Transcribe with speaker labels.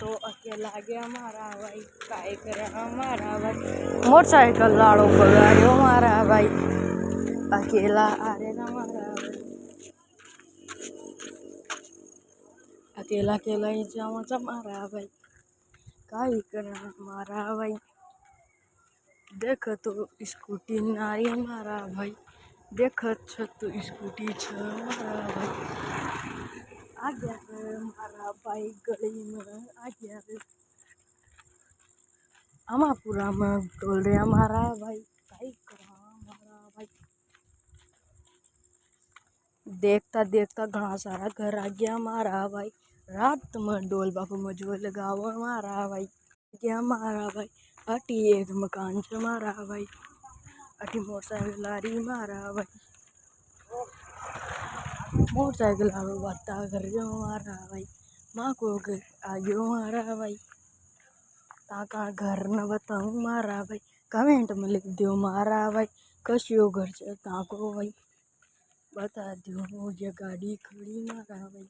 Speaker 1: तो अकेला गया मारा भाई काय करे हमारा भाई मोटरसाइकिल लाड़ो बगाड़ो मारा भाई अकेला आरे ना मारा भाई अकेला अकेला ही जावा मारा भाई काय करे हमारा भाई देख तो स्कूटी नारी मारा भाई देख तो स्कूटी छ मारा भाई आ गया मारा भाई गली में आ गया अमापुरा में टोल रहे हमारा भाई काय करा हमारा भाई देखता देखता घना सारा घर आ गया हमारा भाई रात में डोल बापू मजो लगाओ हमारा भाई क्या मारा भाई अटी एक मकान से मारा भाई अटी मोटरसाइकिल लारी मारा भाई मोटरसाइकिल बता कर जो मारा भाई माँ को आ गयो मारा भाई ताका घर न बताऊँ मारा भाई कमेंट में लिख दो मारा भाई कशियो घर से ताको भाई बता दो ये गाड़ी खड़ी मारा भाई।